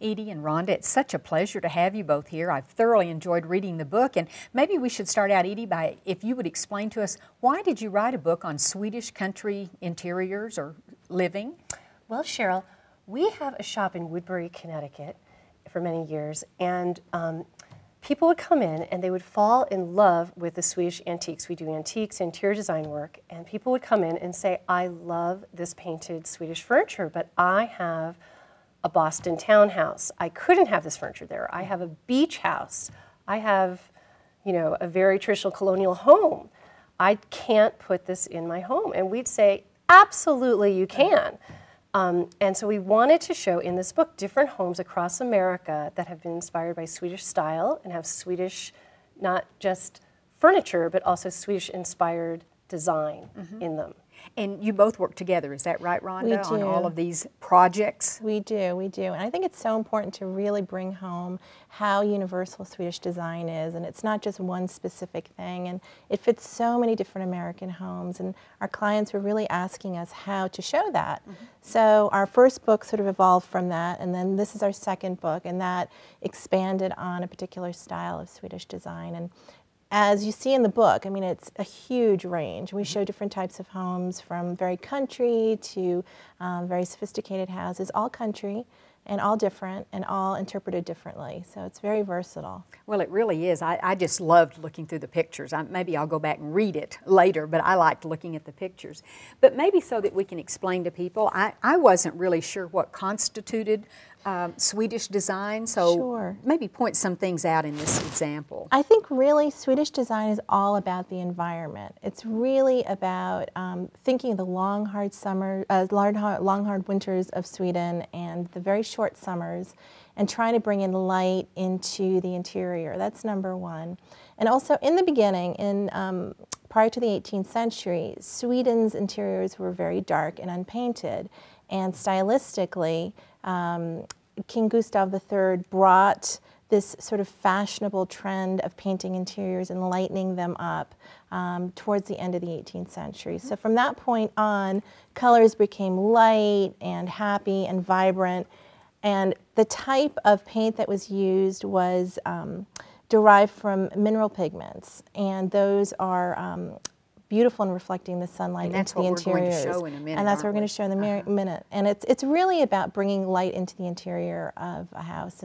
Edie and Rhonda, it's such a pleasure to have you both here. I've thoroughly enjoyed reading the book, and maybe we should start out, Edie, by if you would explain to us, why did you write a book on Swedish country interiors or living? Well, Sheryl, we have a shop in Woodbury, Connecticut for many years, and people would come in and they would fall in love with the Swedish antiques. We do antiques, interior design work, and people would come in and say, I love this painted Swedish furniture, but I have a Boston townhouse. I couldn't have this furniture there. I have a beach house. I have, you know, a very traditional colonial home. I can't put this in my home. And we'd say, absolutely you can. And so we wanted to show in this book different homes across America that have been inspired by Swedish style and have Swedish, not just furniture, but also Swedish-inspired design in them. And you both work together, is that right, Rhonda, We on do. all of these projects? We do. And I think it's so important to really bring home how universal Swedish design is, and it's not just one specific thing, and it fits so many different American homes, and our clients were really asking us how to show that. So our first book sort of evolved from that, and then this is our second book, and that expanded on a particular style of Swedish design. And as you see in the book, I mean, it's a huge range. We show different types of homes, from very country to very sophisticated houses, all country and all different and all interpreted differently. So it's very versatile. Well, it really is. I just loved looking through the pictures. Maybe I'll go back and read it later, but I liked looking at the pictures. But maybe so that we can explain to people, I wasn't really sure what constituted Swedish design, so Sure. maybe point some things out in this example. I think really Swedish design is all about the environment. It's really about thinking of the long, hard winters of Sweden and the very short summers, and trying to bring in light into the interior. That's number one. And also in the beginning, prior to the 18th century, Sweden's interiors were very dark and unpainted, and stylistically, King Gustav III brought this sort of fashionable trend of painting interiors and lightening them up towards the end of the 18th century. So from that point on, colors became light and happy and vibrant, and the type of paint that was used was derived from mineral pigments, and those are beautiful in reflecting the sunlight into the interiors. And that's what we're going to show in a minute, And that's what we're going aren't to show in a minute. And it's really about bringing light into the interior of a house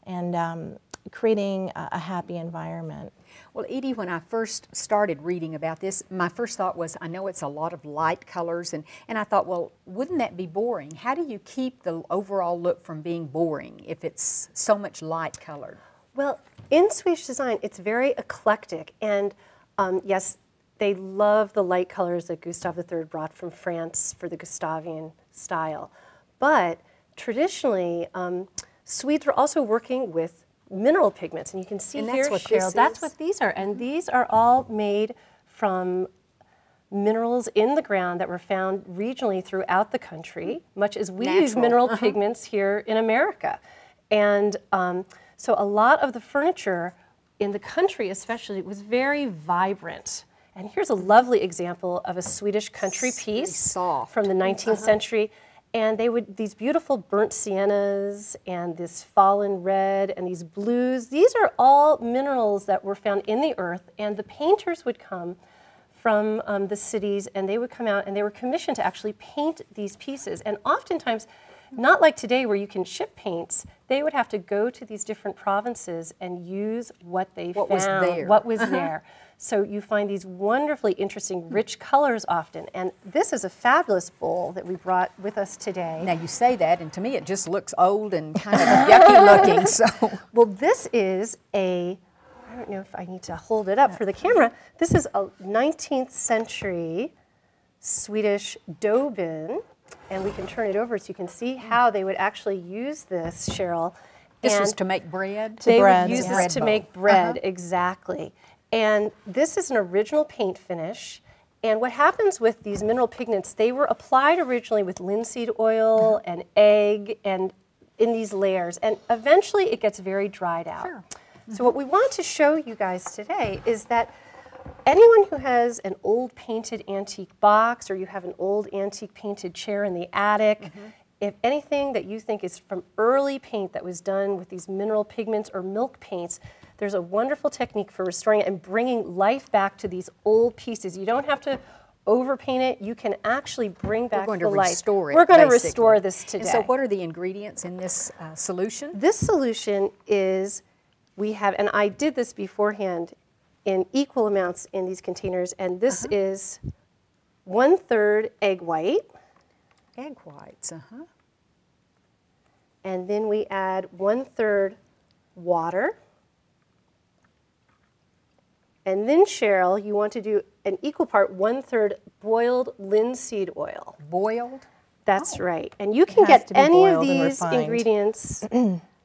and creating a happy environment. Well, Edie, when I first started reading about this, my first thought was, I know it's a lot of light colors, and I thought, well, wouldn't that be boring? How do you keep the overall look from being boring if it's so much light colored? Well, in Swedish design, it's very eclectic, and yes, they love the light colors that Gustav III brought from France for the Gustavian style. But traditionally, Swedes were also working with mineral pigments, and you can see here, Sheryl, that's what these are. And these are all made from minerals in the ground that were found regionally throughout the country, much as we use mineral pigments here in America. And so a lot of the furniture in the country especially was very vibrant. And here's a lovely example of a Swedish country piece from the 19th century. And these beautiful burnt siennas and this fallen red and these blues, these are all minerals that were found in the earth, and the painters would come from the cities, and they would come out and they were commissioned to actually paint these pieces. And oftentimes, not like today where you can ship paints, they would have to go to these different provinces and use what they found, what was there. So you find these wonderfully interesting, rich colors often. And this is a fabulous bowl that we brought with us today. Now you say that, and to me it just looks old and kind of yucky looking. So, well, this is I don't know if I need to hold it up for the camera. This is a 19th century Swedish dough bin. And we can turn it over so you can see how they would actually use this, Sheryl. This was to make bread? They would use this to make bread, exactly. And this is an original paint finish. And what happens with these mineral pigments, they were applied originally with linseed oil and egg and in these layers. And eventually it gets very dried out. Sure. So what we want to show you guys today is that anyone who has an old painted antique box, or you have an old antique painted chair in the attic, if anything that you think is from early paint that was done with these mineral pigments or milk paints, there's a wonderful technique for restoring it and bringing life back to these old pieces. You don't have to overpaint it. You can actually bring back the life. We're going to restore it. We're going to restore this today. And so what are the ingredients in this solution? This solution is, we have, and I did this beforehand in equal amounts in these containers, and this is 1/3 egg white. Egg whites, And then we add 1/3 water. And then, Sheryl, you want to do an equal part 1/3 boiled linseed oil. Boiled? That's right. And you can get any of these refined. ingredients.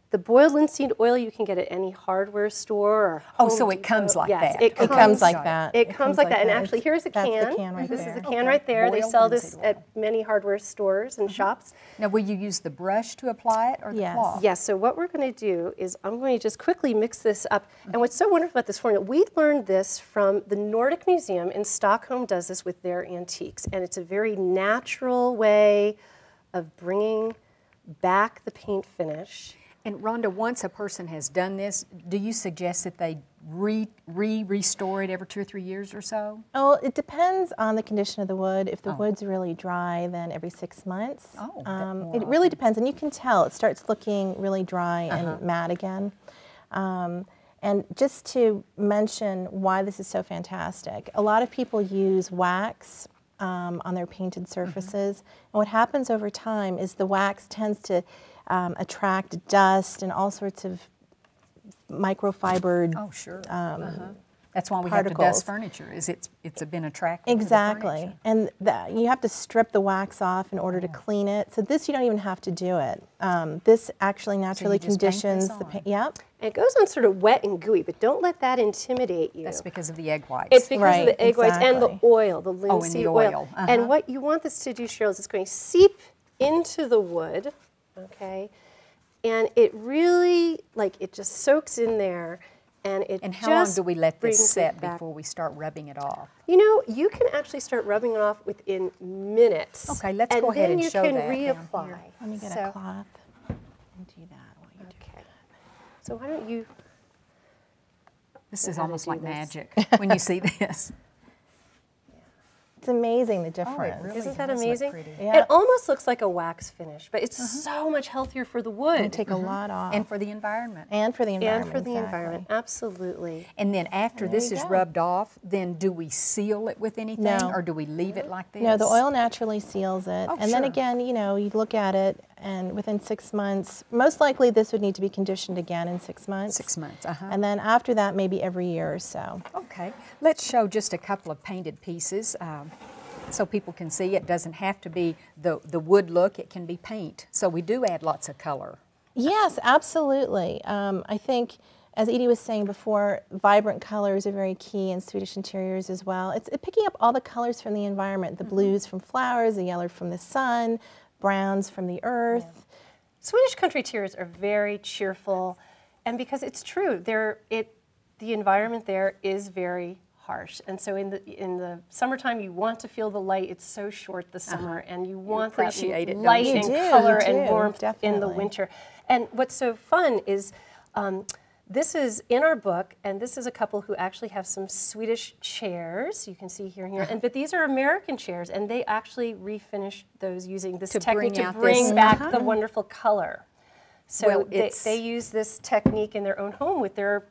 The boiled linseed oil you can get at any hardware store or Oh, so it comes like that. It comes like that. It comes like that. And actually, here's a can. That's the can right This there. is the can right there. They Boiled sell this linseed oil. at many hardware stores and shops. Now, will you use the brush to apply it or the Yes. cloth? Yes, so what we're going to do is I'm going to just quickly mix this up. And what's so wonderful about this formula, we learned this from the Nordic Museum in Stockholm does this with their antiques. And it's a very natural way of bringing back the paint finish. And Rhonda, once a person has done this, do you suggest that they restore it every 2 or 3 years or so? Oh, it depends on the condition of the wood. If the wood's really dry, then every 6 months. Oh, it really depends, and you can tell it starts looking really dry and matte again. And just to mention why this is so fantastic, a lot of people use wax on their painted surfaces, and what happens over time is the wax tends to attract dust and all sorts of microfibered. Oh, sure. That's why we particles. have to dust furniture. Is it's been attracted Exactly, to the and you have to strip the wax off in order to clean it. So this you don't even have to do it. This actually naturally just paint this conditions the on. paint. Yep. And it goes on sort of wet and gooey, but don't let that intimidate you. That's because of the egg whites. It's because Right, of the egg whites and the exactly. oil, the linseed oil. And what you want this to do, Sheryl, is it's going to seep into the wood, okay? And it really, it just soaks in there, and it And how long just do we let brings this it set back. before we start rubbing it off? You know, you can actually start rubbing it off within minutes. Okay, let's go ahead and show that And down then you here. can reapply. Let me get a cloth and do that while you do Okay. So why don't you... This is how to almost do like this. magic when you see this. It's amazing the difference. really Isn't that does look amazing? pretty. Yeah. It almost looks like a wax finish, but it's so much healthier for the wood. It'll take a lot off. And for the environment. And for the environment. And for the exactly. environment, absolutely. And then after this is rubbed off, then do we seal it with anything No. or do we leave it like this? No, the oil naturally seals it. Oh, and then sure. again, you look at it, and within 6 months, most likely this would need to be conditioned again in 6 months. 6 months, And then after that, maybe every year or so. Okay, let's show just a couple of painted pieces so people can see it doesn't have to be the wood look, it can be paint. So we do add lots of color. Yes, absolutely. I think, as Edie was saying before, vibrant colors are very key in Swedish interiors as well. It's picking up all the colors from the environment, the blues from flowers, the yellow from the sun, browns from the earth. Swedish country interiors are very cheerful, and because it's true, the environment there is very harsh, and so in the summertime you want to feel the light. It's so short the summer, and you want that appreciate it, don't light you? and You do, color you and do, warmth in the definitely. winter. And what's so fun is this is in our book, and this is a couple who actually have some Swedish chairs. You can see here and here, but these are American chairs, and they actually refinish those using this technique to bring back the wonderful color. So Well, they use this technique in their own home with their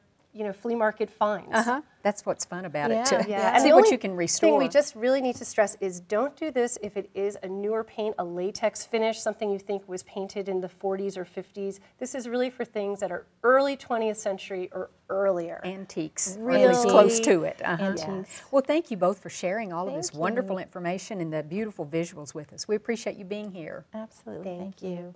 flea market finds. That's what's fun about it, Yeah. too. Yeah, and See the what only you can thing restore. we just really need to stress is don't do this if it is a newer paint, a latex finish, something you think was painted in the 40s or 50s. This is really for things that are early 20th century or earlier. Antiques, or Really at least close to it. Antiques. Well, thank you both for sharing all of this Thank you. wonderful information and the beautiful visuals with us. We appreciate you being here. Absolutely. Thank you.